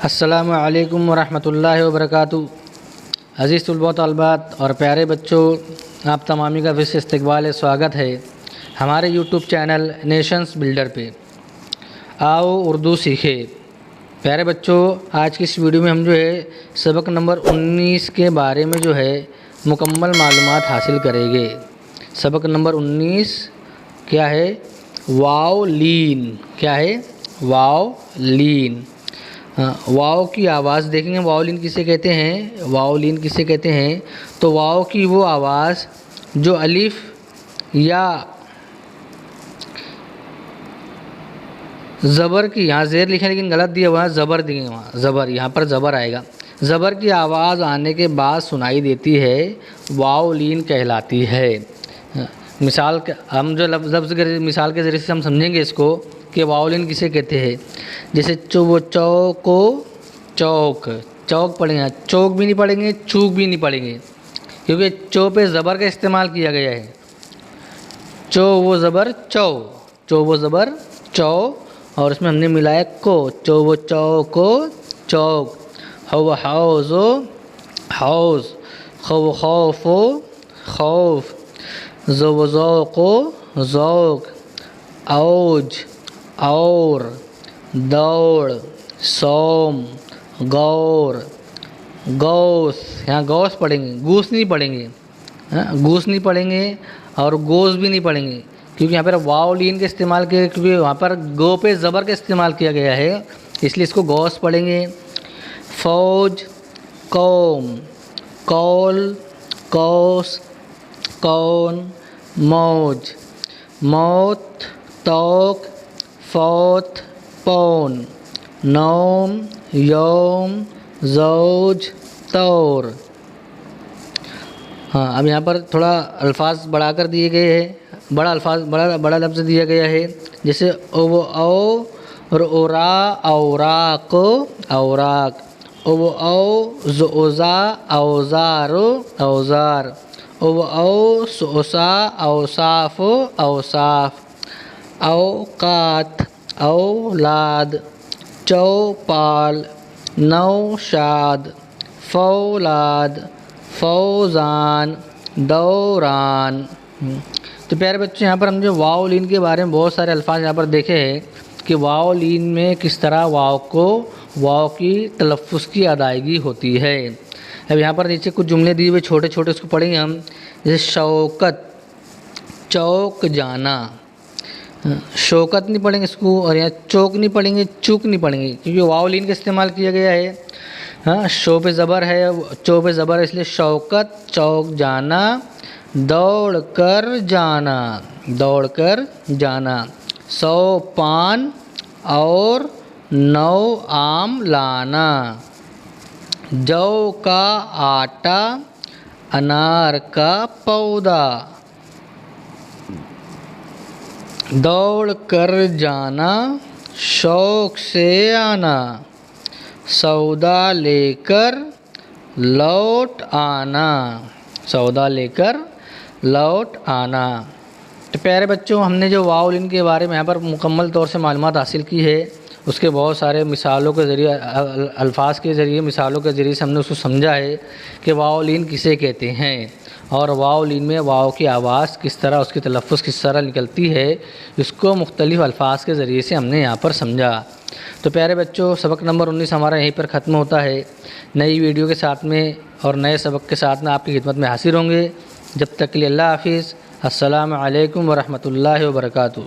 السلام علیکم ورحمۃ اللہ وبرکاتہ۔ عزیز طلباء و طالبات اور پیارے بچوں، آپ تمامی کا پھر سے استقبال سواگت ہے ہمارے یوٹیوب چینل نیشنز بلڈر پہ۔ آؤ اردو سیکھے۔ پیارے بچوں، آج کی اس ویڈیو میں ہم سبق نمبر 19 کے بارے میں مکمل معلومات حاصل کریں گے۔ سبق نمبر 19 کیا ہے؟ واو لین۔ کیا ہے؟ واو لین۔ واو کی آواز دیکھیں گے، واو لین کسے کہتے ہیں؟ واو لین کسے کہتے ہیں؟ تو واو کی وہ آواز جو الف یا زبر کی، یہاں زیر لکھیں لیکن غلط دیا ہوا ہے، زبر دیں گے وہاں، زبر، یہاں پر زبر آئے گا۔ زبر کی آواز آنے کے بعد سنائی دیتی ہے، واو لین کہلاتی ہے۔ مثال ہم جو لفظ مثال کے ذریعے سے ہم سمجھیں گے اس کو کہ واو لین کسے کہتے ہیں۔ جیسے چوک کو چوک، چوک پڑھیں گے، چوک بھی نہیں پڑھیں گے، چوک بھی نہیں پڑھیں گے، کیونکہ چو پہ زبر کا استعمال کیا گیا ہے۔ چو وہ زبر چو، چو وہ زبر چو، اور اس میں ہم نے ملایا کو، چو وہ چو کو چوک، ہو حوض و حوض، خو خوف و خوف، زو و ذوق و ذوق، اوج اور، دوڑ، سوم، غور، گوس، یہاں گوس پڑھیں گے، گوس نہیں پڑھیں گے، گوس نہیں پڑھیں گے اور گوس بھی نہیں پڑھیں گے، کیونکہ یہاں پر واو لین کے استعمال کیا، کیونکہ وہاں پر گو پہ زبر کا استعمال کیا گیا ہے، اس لیے اس کو گوس پڑھیں گے۔ فوج، قوم، قول، قوس، کون، موج، موت، توق، فوت، پون، نوم، یوم، زوج، طور۔ اب یہاں پر تھوڑا الفاظ بڑھا کر دیے گئے ہیں، بڑا لفظ دیا گیا ہے، جیسے او اور اورا، اوراق، اوراق، او زوزا، اوزار، اوزار، او سوسا، اوصاف، اوصاف، اوقات، اولاد، چوپال، نوشاد، فولاد، فوزان، دوران۔ تو پیارے بچے، یہاں پر ہم واو لین کے بارے میں بہت سارے الفاظ یہاں پر دیکھے ہیں کہ واو لین میں کس طرح واو کی تلفظ کی ادائیگی ہوتی ہے۔ اب یہاں پر نیچے کچھ جملے دیے ہوئے چھوٹے چھوٹے، اس کو پڑھیں گے ہم۔ جیسے شوکت، چوک جانا، شوکت نہیں پڑھیں گے اس کو، اور یہاں چوک نہیں پڑھیں گے، چوک نہیں پڑھیں گے، کیونکہ واو لین کا استعمال کیا گیا ہے۔ شو پہ زبر ہے، چو پہ زبر ہے، اس لیے شوکت، چوک جانا، دوڑ کر جانا، دوڑ کر جانا، 100 پان اور 9 آم لانا، جو کا آٹا، انار کا پودا، دوڑ کر جانا، شوق سے آنا، سودا لے کر لوٹ آنا، سودا لے کر لوٹ آنا۔ تو پیارے بچوں، ہم نے جو واو لین کے بارے میں یہاں پر مکمل طور سے معلومات حاصل کی ہے، اس کے بہت سارے مثالوں کے ذریعے، الفاظ کے ذریعے، مثالوں کے ذریعے سے ہم نے اس کو سمجھا ہے کہ واو لین کسے کہتے ہیں، اور واو لین میں واو کی آواز کس طرح، اس کی تلفظ کس طرح نکلتی ہے، اس کو مختلف الفاظ کے ذریعے سے ہم نے یہاں پر سمجھا۔ تو پیارے بچوں، سبق نمبر 19 ہمارا یہیں پر ختم ہوتا ہے۔ نئی ویڈیو کے ساتھ میں اور نئے سبق کے ساتھ میں آپ کی خدمت میں حاضر ہوں گے۔ جب تک کے لیے اللہ حافظ۔ السلام علیکم ورحمۃ اللہ وبرکاتہ۔